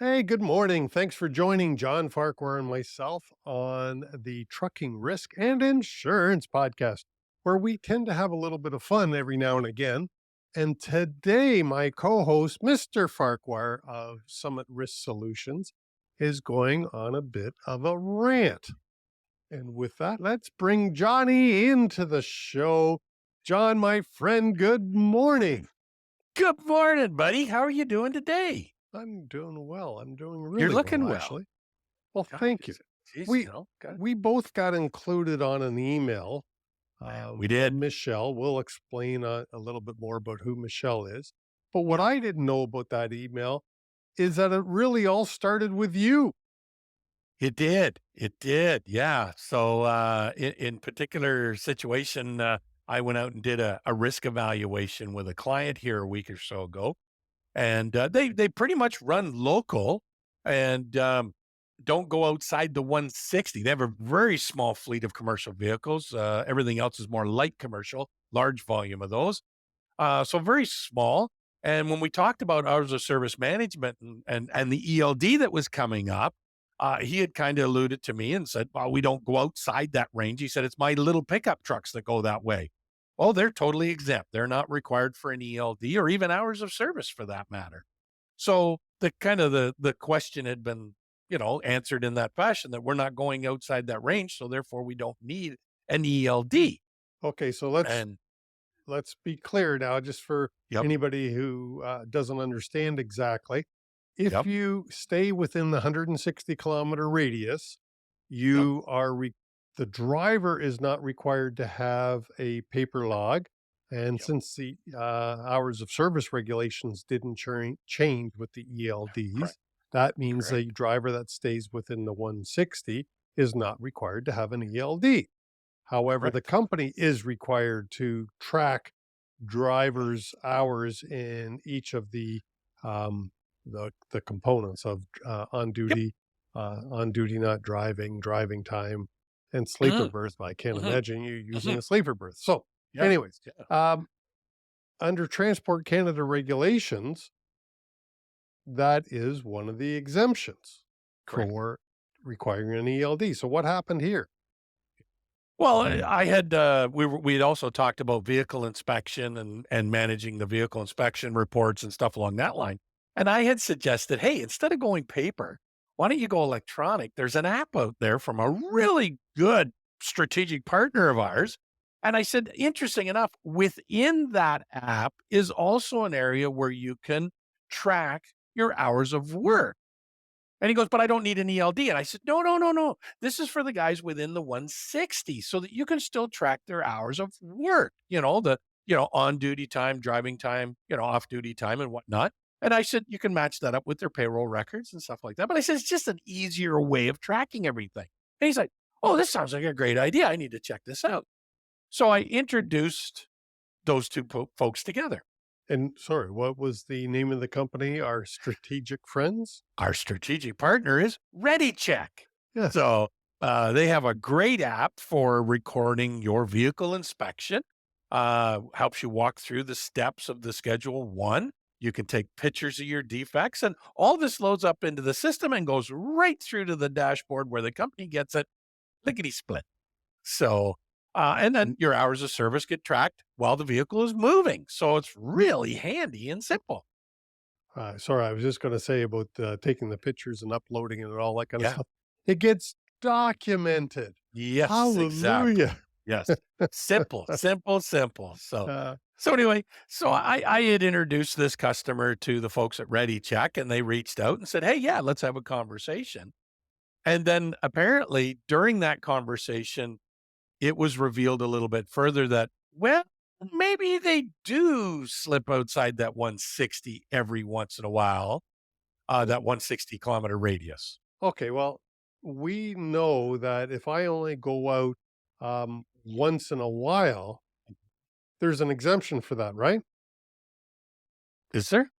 Hey, good morning. Thanks for joining John Farquhar and myself on the Trucking Risk and Insurance podcast, where we tend to have a little bit of fun every now and again. And today, my co host, Mr. Farquhar of Summit Risk Solutions, is going on a bit of a rant. And with that, let's bring Johnny into the show. John, my friend, good morning. Good morning, buddy. How are you doing today? I'm doing well. I'm doing You're really looking well, well. actually. Well, God, thank you. geez, We God. we both got included on an email We from did. Michelle. We'll explain a little bit more about who Michelle is. But what Yeah, I didn't know about that email is that it really all started with you. it did. It did. Yeah. So, in particular situation, I went out and did a risk evaluation with a client here a week or so ago, and they pretty much run local and don't go outside the 160. They have a very small fleet of commercial vehicles. Everything else is more light commercial, large volume of those. So very small. And when we talked about hours of service management and the ELD that was coming up, he had kind of alluded to me and said, "Well, we don't go outside that range." He said, "It's my little pickup trucks that go that way." Well, they're totally exempt. They're not required for an ELD or even hours of service for that matter. So the question had been, answered in that fashion that we're not going outside that range, so therefore we don't need an ELD. Okay, so let's be clear now, just for Yep, anybody who doesn't understand exactly. If yep, you stay within the 160-kilometer radius, yep, you are the driver is not required to have a paper log. And yep. since the hours of service regulations didn't change with the Correct, ELDs, that means correct, a driver that stays within the 160 is not required to have an ELD. However, the correct. company is required to track drivers' hours in each of the components of Yep. on duty not driving, driving time, and sleeper Mhm, berth. I can't mhm, imagine you using mhm. a sleeper berth. So, Yeah, anyways, yeah, um, under Transport Canada regulations, that is one of the exemptions correct. for requiring an ELD. So, what happened here? Well, I had, we had also talked about vehicle inspection and managing the vehicle inspection reports and stuff along that line. And I had suggested, hey, instead of going paper, why don't you go electronic? There's an app out there from a really good strategic partner of ours. And I said, interesting enough, within that app is also an area where you can track your hours of work. And he goes, "But I don't need an ELD." And I said, "No, no, no, no. This is for the guys within the 160 so that you can still track their hours of work, on duty time, driving time, off duty time and whatnot." And I said, "You can match that up with their payroll records and stuff like that." But I said, "It's just an easier way of tracking everything." And he's like, "Oh, this sounds like a great idea. I need to check this out." So I introduced those two folks together. And sorry, what was the name of the company? Our strategic friends? Our strategic partner is ReadyCheck. Yes. So they have a great app for recording your vehicle inspection. Helps you walk through the steps of the schedule one. You can take pictures of your defects, and all this loads up into the system and goes right through to the dashboard where the company gets it lickety split. So, and then your hours of service get tracked while the vehicle is moving. So it's really handy and simple. Sorry, I was just going to say about taking the pictures and uploading it and all that kind of Yeah. stuff. It gets documented. Yes, exactly. Hallelujah. Yes. Simple, simple, simple. So Uh, so anyway, so I had introduced this customer to the folks at ReadyCheck, and they reached out and said, "Hey, yeah, let's have a conversation." And then apparently during that conversation, it was revealed a little bit further that, well, maybe they do slip outside that 160 every once in a while, that 160-kilometer radius. okay, well, we know that if I only go out once in a while, there's an exemption for that, right? Is there?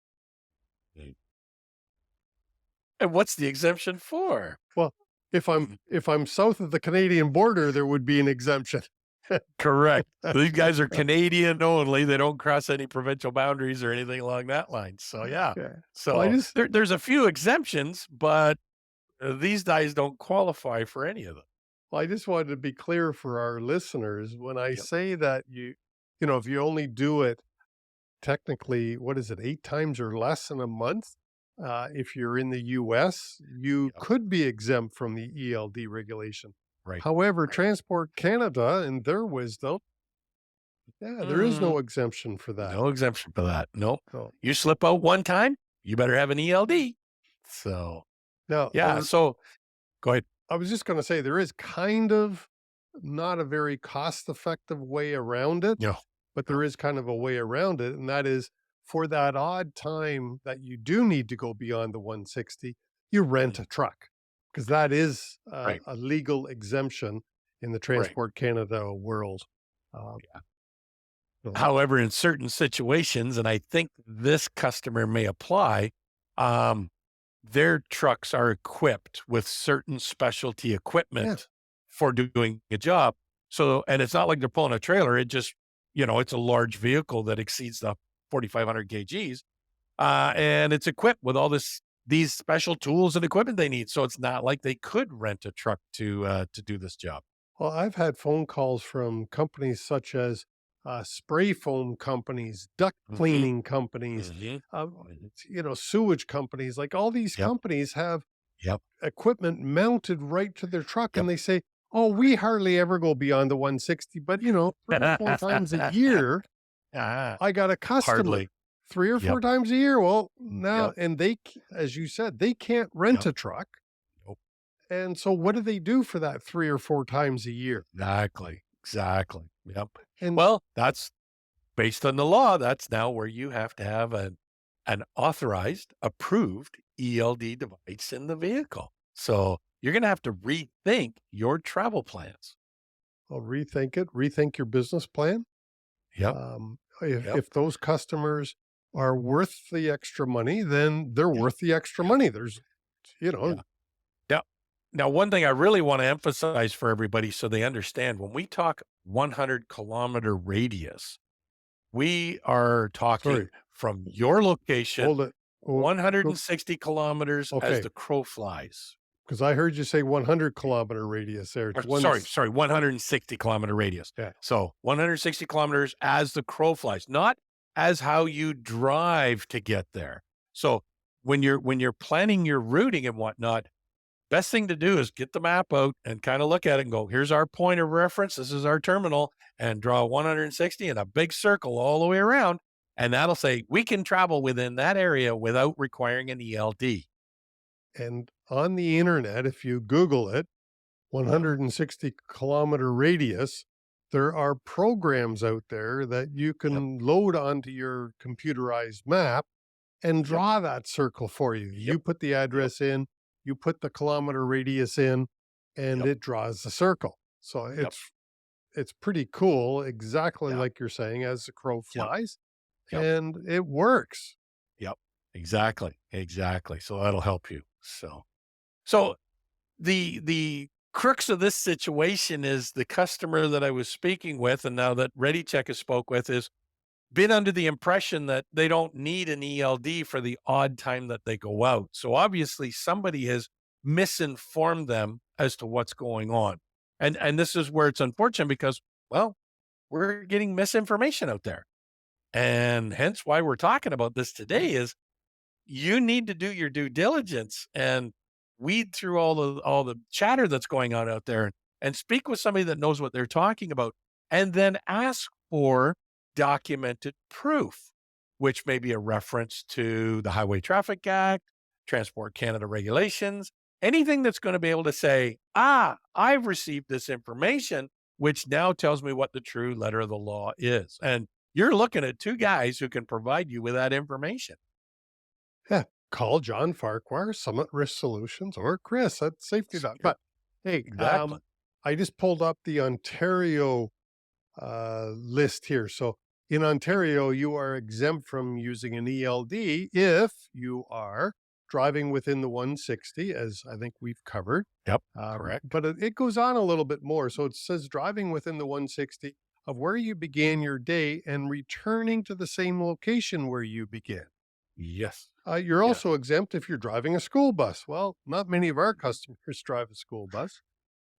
And what's the exemption for? Well, if I'm south of the Canadian border, there would be an exemption. Correct. These guys are Canadian only. They don't cross any provincial boundaries or anything along that line. So, yeah. Yeah. Well, I So just there's a few exemptions, but these guys don't qualify for any of them. well, I just wanted to be clear for our listeners when I Yep. say that if you only do it technically, what is it, 8 times or less in a month? If you're in the US, you Yep. could be exempt from the ELD regulation. Right. However, Right. Transport Canada, in their wisdom, yeah, there is Mm, no exemption for that. no exemption for that. Nope. No. You slip out one time, you better have an ELD. So, Now, yeah. So go ahead. I was just going to say there is kind of not a very cost effective way around it, No, but no. there is kind of a way around it. And that is for that odd time that you do need to go beyond the 160, you rent Mm, a truck because that is right. a legal exemption in the Right. Transport Canada world. Uh, Yeah. so, However, in certain situations, and I think this customer may apply, um, their trucks are equipped with certain specialty yeah. equipment for doing a job. So, and it's not like they're pulling a trailer. It just, it's a large vehicle that exceeds the 4,500 kgs, and it's equipped with all these special tools and equipment they need. So it's not like they could rent a truck to do this job. Well, I've had phone calls from companies such as spray foam companies, duct Hmm. cleaning companies, Hmm. uh, Hmm. sewage companies. Like all these Yep. companies have Yep. equipment mounted right to their truck, Yep. and they say, "Oh, we hardly ever go beyond the 160, but 3 or 4 times a year, Ah, I got a customer." hardly. 3 or 4 Yep. times a year. Well, now, Yep. and as you said, they can't rent Yep. a truck. Nope. And so, what do they do for that 3 or 4 times a year? Exactly. Exactly. Yep. And Well, that's based on the law. That's now where you have to have an authorized, approved ELD device in the vehicle. So you're going to have to rethink your travel plans. I'll rethink it, rethink your business plan. Yep. Yep. If those customers are worth the extra money, then they're Yep. worth the extra Yep. money. There's, you Yeah. know, Now, now, one thing I really want to emphasize for everybody so they understand when we talk 100-kilometer radius, we are talking sorry, from your location hold it. Oh, 160 kilometers as okay, the crow flies. because I heard you say 100-kilometer radius there. Or It's one. sorry, 160-kilometer radius. Yeah, So 160 kilometers as the crow flies, not as how you drive to get there. So when you're planning your routing and whatnot, best thing to do is get the map out and kind of look at it and go, here's our point of reference. This is our terminal, and draw 160 in a big circle all the way around. And that'll say we can travel within that area without requiring an ELD. and on the internet, if you Google it, Yeah. 160-kilometer radius, there are programs out there that you Yep. can load onto your computerized map and Yep. draw that circle for you. Yep. You put the Yep. address in, you put the kilometer radius in, and Yep. it draws the circle. So Yep. it's pretty cool, exactly Yeah. like you're saying, as the crow Yep. flies, Yep. and it works. Yep. Exactly. Exactly. So that'll help you. So the crux of this situation is the customer that I was speaking with, and now that Ready Check has spoke with, is been under the impression that they don't need an ELD for the odd time that they go out. So obviously somebody has misinformed them as to what's going on. And this is where it's unfortunate because, well, we're getting misinformation out there. And hence why we're talking about this today is you need to do your due diligence and weed through all the chatter that's going on out there and speak with somebody that knows what they're talking about, and then ask for documented proof, which may be a reference to the Highway Traffic Act, Transport Canada regulations, anything that's going to be able to say, I've received this information, which now tells me what the true letter of the law is. And you're looking at two guys who can provide you with that information. Yeah. Call John Farquhar, Summit Risk Solutions, or Chris at Safety Dot. But hey, Exactly. I just pulled up the Ontario list here. So in Ontario, you are exempt from using an ELD if you are driving within the 160, as I think we've covered. Yep. Correct. But it goes on a little bit more. So it says driving within the 160 of where you began your day and returning to the same location where you began. Yes. You're Yeah. also exempt if you're driving a school bus. Well, not many of our customers drive a school bus.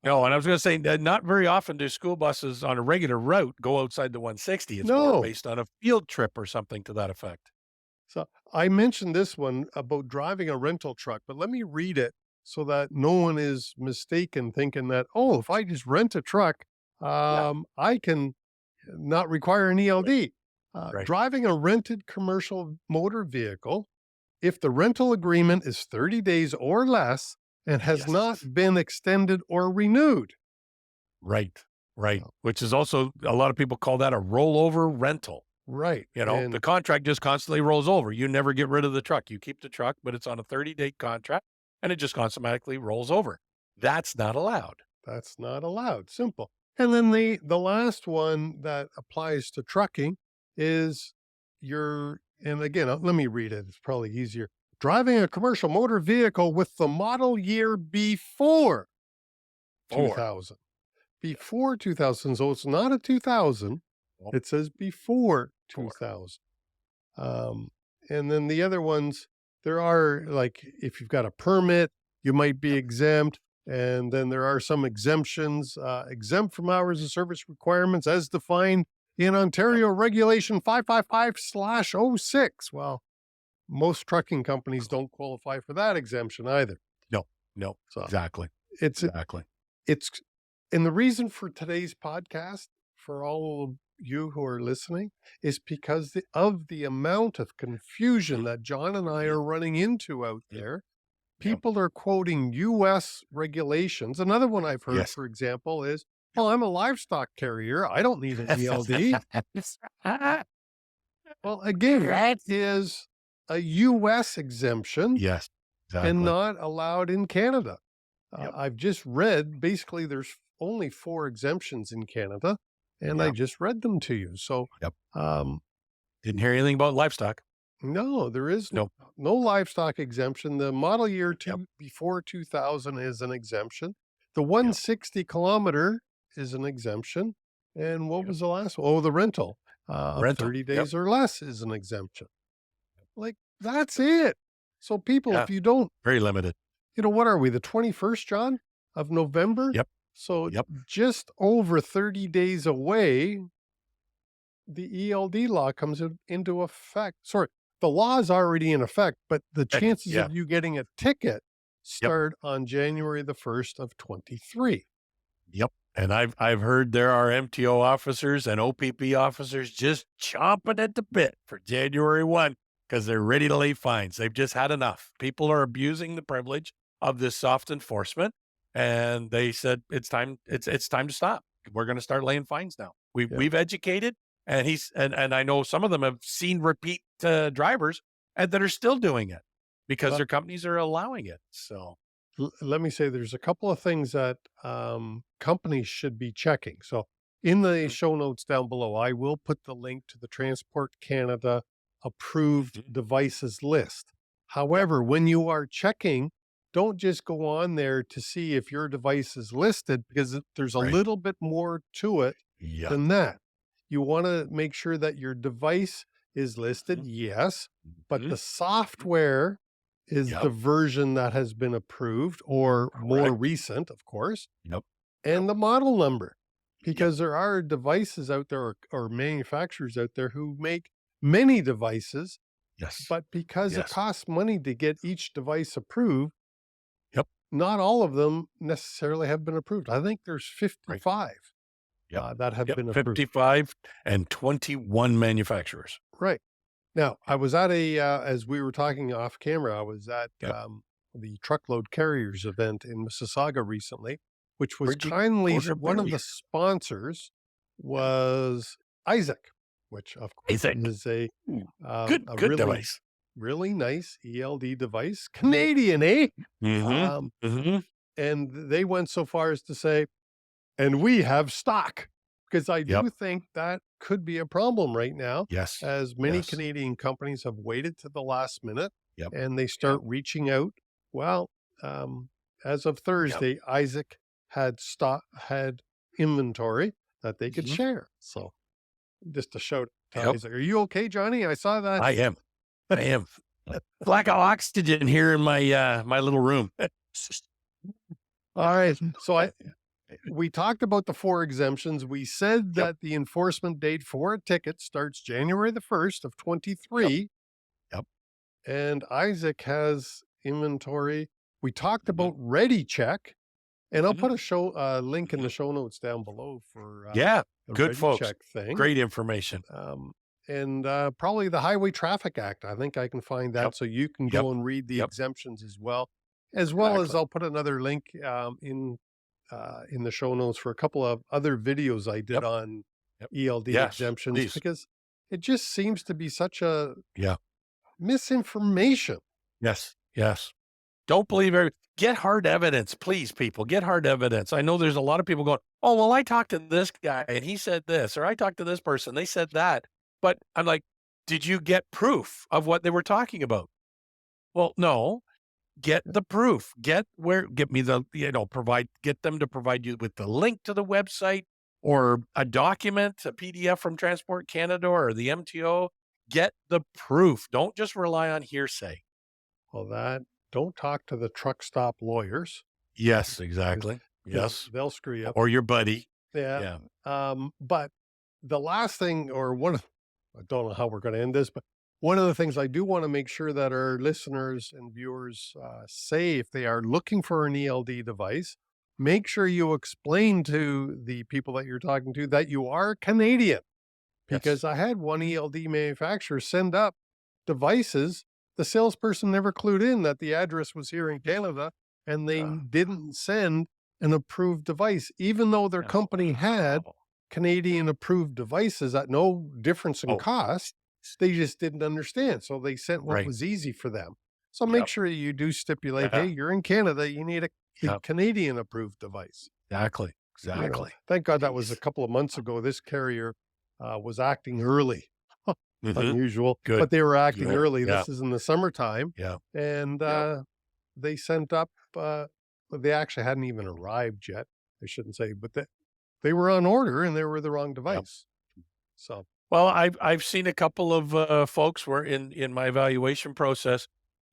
No, and I was going to say that not very often do school buses on a regular route go outside the 160. It's more No. based on a field trip or something to that effect. So I mentioned this one about driving a rental truck, but let me read it so that no one is mistaken thinking that, oh, if I just rent a truck, I can not require an ELD. Right. Driving a rented commercial motor vehicle, if the rental agreement is 30 days or less and has Yes. not been extended or renewed. Right. Right. Oh. Which is also, a lot of people call that a rollover rental. Right. You know, the contract just constantly rolls over. You never get rid of the truck. You keep the truck, but it's on a 30-day contract and it just automatically rolls over. That's not allowed. That's not allowed. Simple. And then the last one that applies to trucking is and again, let me read it. It's probably easier. Driving a commercial motor vehicle with the model year before 2000. Before 2000. So it's not a 2000. Nope. It says before 2000. And then the other ones, there are like, if you've got a permit, you might be exempt. And then there are some exemptions, exempt from hours of service requirements as defined in Ontario Regulation 555/06. Well, most trucking companies don't qualify for that exemption either. No, So exactly. it's, Exactly. and the reason for today's podcast for all of you who are listening is because of the amount of confusion that John and I are running into out there. People are quoting U.S. regulations. Another one I've heard, for example, is, well, I'm a livestock carrier. I don't need an ELD. Well, again, that is a U.S. exemption Yes, exactly. and not allowed in Canada. I've just read, basically, there's only 4 exemptions in Canada, and I just read them to you. So, didn't hear anything about livestock. No, there is no livestock exemption. The model year before 2000 is an exemption. The 160 kilometer is an exemption. And what was the last one? Oh, the rental. 30 days or less is an exemption. Like, that's it. So people, if you don't, very limited. What are we? The 21st, John, of November? Yep. So just over 30 days away, the ELD law comes into effect. Sorry, the law is already in effect, but the chances of you getting a ticket start on January the 1st of 23. Yep. And I've heard there are MTO officers and OPP officers just chomping at the bit for January 1 because they're ready to lay fines. They've just had enough. People are abusing the privilege of this soft enforcement, and they said it's time to stop. We're going to start laying fines now. We've educated, and I know some of them have seen repeat drivers and that are still doing it because their companies are allowing it. So let me say there's a couple of things that companies should be checking. So in the show notes down below, I will put the link to the Transport Canada approved devices list. However, when you are checking, don't just go on there to see if your device is listed, because there's a little bit more to it than that. You want to make sure that your device is listed, yes, but the software is the version that has been approved or more recent, of course, and the model number, because there are devices out there or manufacturers out there who make many devices, but because it costs money to get each device approved, not all of them necessarily have been approved. I think there's 55 that have been approved. 55 and 21 manufacturers. Right. Now, I was at as we were talking off camera, I was at the Truckload Carriers event in Mississauga recently, which was kindly, one of the sponsors was Isaac, which of course is a good really, device. Really nice ELD device. Canadian, eh? And they went so far as to say, and we have stock, because I do think that could be a problem right now. Yes. As many Canadian companies have waited to the last minute Yep. and they Yep. start reaching out. Well, um, as of Yep. Thursday, Isaac had inventory that they could Mhm. share. So just a shout to Yep. Isaac. Are you okay, Johnny? I saw that. I am. I am. Lack of oxygen here in my, my little room. All right. So we talked about the 4 exemptions. We said Yep. that the enforcement date for a ticket starts January the 1st of Yep. 23, Yep. and Isaac has inventory. We talked Mhm. about Ready Check, and I'll Mhm. put a link in Mhm. the show notes down below for Yeah. the Good Ready folks. Check thing. Great information. Um, and probably the Highway Traffic Act. I think I can find Yep. that, so you can Yep. go and read the Yep. exemptions as well as Exactly. I'll put another link in the show notes for a couple of other videos I did Yep. on Yep. ELD Yes, exemptions, please. because it just seems to be such a Yeah. misinformation. Yes. Yes. Don't believe every get hard evidence, please, people. Get hard evidence. I know there's a lot of people going, "Oh, well, I talked to this guy and he said this, or I talked to this person, they said that." But I'm like, "Did you get proof of what they were talking about?" Well, no. Get the proof. Get me get them to provide you with the link to the website or a document, a PDF from Transport Canada or the MTO. Get the proof. Don't just rely on hearsay. Well, don't talk to the truck stop lawyers Yes, because exactly. Yes. they'll screw you up. Or your buddy. Yeah. Yeah. But the last thing, or one of, I don't know how we're going to end this, but one of the things I do want to make sure that our listeners and viewers say if they are looking for an ELD device, make sure you explain to the people that you're talking to that you are Canadian. Because Yes. I had one ELD manufacturer send up devices. The salesperson never clued in that the address was here in Canada, and they Uh, didn't send an approved device, even though their no. company had Oh. Canadian approved devices at no difference in Oh, cost. They just didn't understand. So they sent what right. was easy for them. So make Yep. sure you do stipulate, hey, Yeah. you're in Canada, you need a Yep. Canadian approved device. Exactly. Exactly. Thank God that was a Jeez. couple of months ago. This carrier was acting early. Mhm. Unusual, Good. but they were acting Good. early. Yeah. This is in the summertime, Yeah. and Yep. they sent up. They actually hadn't even arrived yet. I shouldn't say, but they were on order and they were the wrong Yep. device. So Well, I've seen a couple of folks where in my evaluation process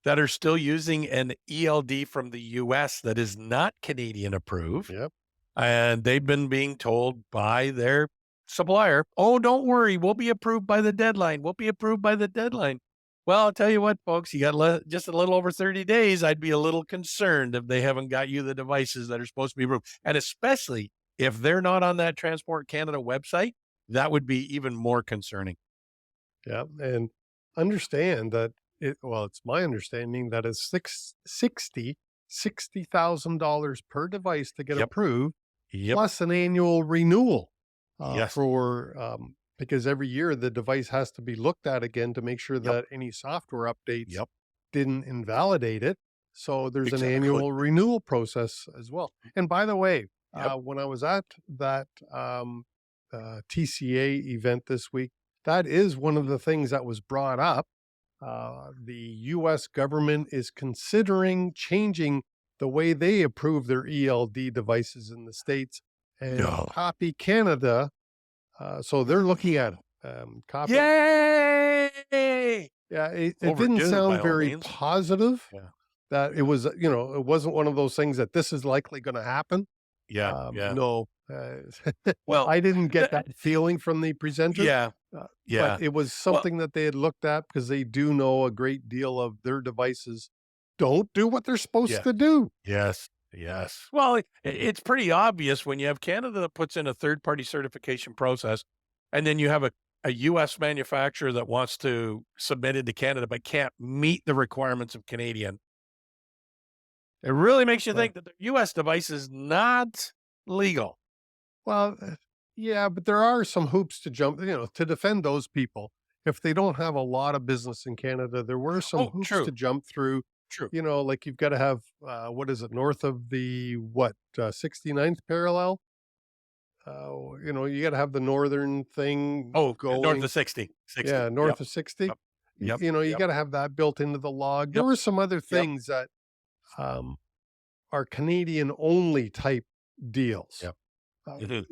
that are still using an ELD from the US that is not Canadian approved, yep, and they've been being told by their supplier, "Oh, don't worry, we'll be approved by the deadline. We'll be approved by the deadline." Well, I'll tell you what, folks, you got just a little over 30 days. I'd be a little concerned if they haven't got you the devices that are supposed to be approved, and especially if they're not on that Transport Canada website. That would be even more concerning. yep, and understand that it's my understanding that it's $60,000 per device to get Yep. approved, Yep. plus an annual renewal Yes. for because every year the device has to be looked at again to make sure Yep. that any software updates Yep. didn't invalidate it. So there's an Exactly. annual renewal process as well. And by the way, Yep. when I was at that TCA event this week, that is one of the things that was brought up. The US government is considering changing the way they approve their ELD devices in the States and No. copy Canada. So they're looking at it. Copy. Yay! Yeah, it didn't Overdue by sound all very means. positive Yeah. that it was, it wasn't one of those things that this is likely going to happen. Yeah. Yeah. No, Well, I didn't get the that feeling from the presenter. yeah. But Yeah. it was Well, something that they had looked at because they do know a great deal of their devices don't do what they're supposed yeah. to do. Yes. Yes. Well, it's pretty obvious when you have Canada that puts in a third-party certification process, and then you have a US manufacturer that wants to submit it to Canada but can't meet the requirements of Canadian. It really makes you Well, think that the US device is not legal. well, yeah, but there are some hoops to jump, to defend those people. If they don't have a lot of business in Canada, there were some Oh, hoops to true. jump through. True. Like you've got to have, what is it, north of the, 69th parallel? You got to have the northern thing Oh, north going. of 60. 60. Yeah, Yep. north of 60. Yep. Yep. you Yep. got to have that built into the log. There Yep. were some other Yep. things that um, are Canadian only type deals. Yep. Uh, Mhm.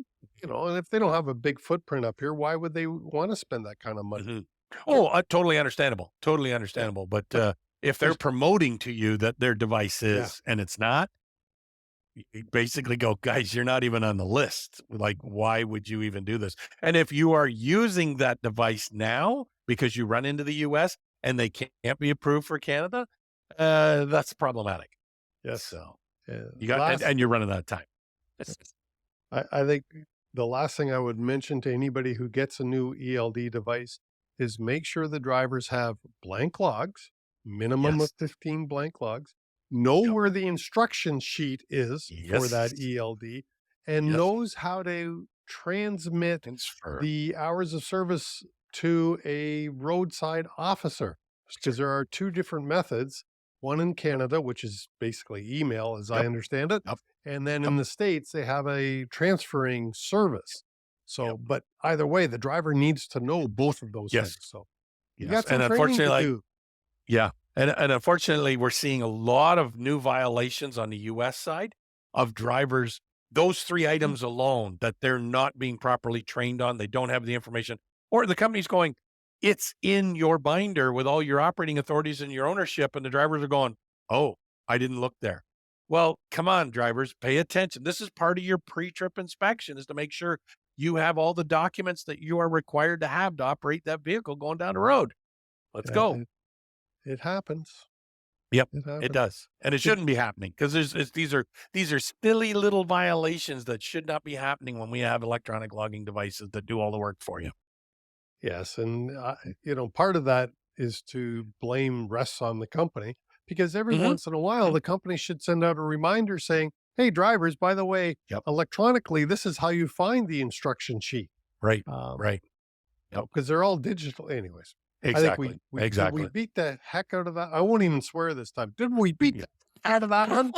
and if they don't have a big footprint up here, why would they want to spend that kind of money? Mhm. Oh, totally understandable. Totally Yeah, understandable. But, but if they're there's promoting to you that their device yeah, is and it's not, you basically go, "Guys, you're not even on the list. Like, why would you even do this?" And if you are using that device now because you run into the US and they can't be approved for Canada, that's problematic. yes. So, you got Last, and you're running out of time. I think the last thing I would mention to anybody who gets a new ELD device is make sure the drivers have blank logs, minimum of Yes. 15 blank logs, know Yep. where the instruction sheet is for that Yes. ELD, and Yes. knows how to transmit Transfer. the hours of service to a roadside officer. Because there are two different methods, one in Canada, which is basically email, as I Yep. understand it, Yep. and then Yep. in the States, they have a transferring service. So, Yep. but either way, the driver needs to know both of those things. Yes. So you Yes. got some And training unfortunately, to like do. yeah. And unfortunately, we're seeing a lot of new violations on the US side of drivers. Those 3 Mm, items alone that they're not being properly trained on, they don't have the information, or the company's going, "It's in your binder with all your operating authorities and your ownership," and the drivers are going, "Oh, I didn't look there." Well, come on, drivers, pay attention. This is part of your pre-trip inspection is to make sure you have all the documents that you are required to have to operate that vehicle going down the road. Let's Yeah, go. it happens. Yep, It it happens. does, and it Did, shouldn't be happening because these are silly little violations that should not be happening when we have electronic logging devices that do all the work for you. yes. And, part of that is to blame rests on the company because every Mhm, once in a while, mhm. the company should send out a reminder saying, hey, drivers, by the way, Yep, electronically, this is how you find the instruction sheet. right, Um, right. Yep, because they're all digital anyways. I think exactly, we did we exactly. beat the heck out of that? I won't even swear this time. Did we beat Yeah. the out of that one?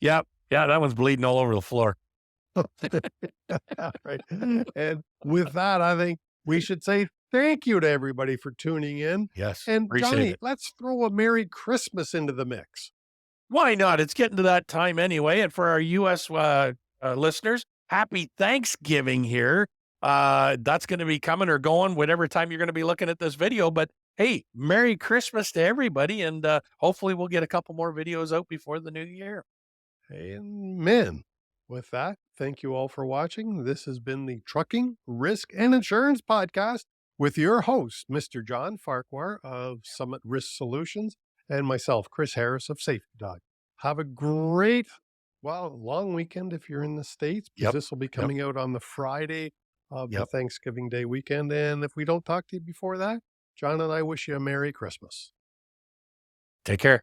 Yep, yeah, that one's bleeding all over the floor. Right. And with that, I think we should say thank you to everybody for tuning in. Yes, And appreciate Johnny, it. let's throw a Merry Christmas into the mix. Why not? It's getting to that time anyway, and for our US, listeners, happy Thanksgiving here. That's gonna be coming or going whatever time you're gonna be looking at this video, but hey, Merry Christmas to everybody, and, hopefully we'll get a couple more videos out before the new year. Amen. With that, thank you all for watching. This has been the Trucking, Risk, and Insurance Podcast with your host, Mr. John Farquhar of Summit Risk Solutions, and myself, Chris Harris of Safety Dog. Have a great, long weekend if you're in the States, because Yep, this will be yep, coming out on the Friday of the yep. Thanksgiving Day weekend. And if we don't talk to you before that, John and I wish you a Merry Christmas. Take care.